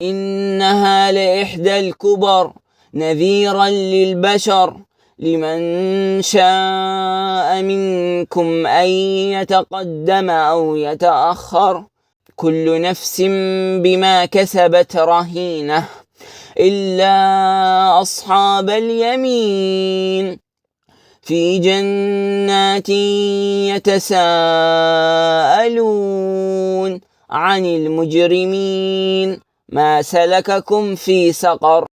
إنها لإحدى الكبر نذيرا للبشر لمن شاء منكم أن يتقدم أو يتأخر كل نفس بما كسبت رهينة إلا أصحاب اليمين في جنات يتساءلون عن المجرمين ما سلككم في سقر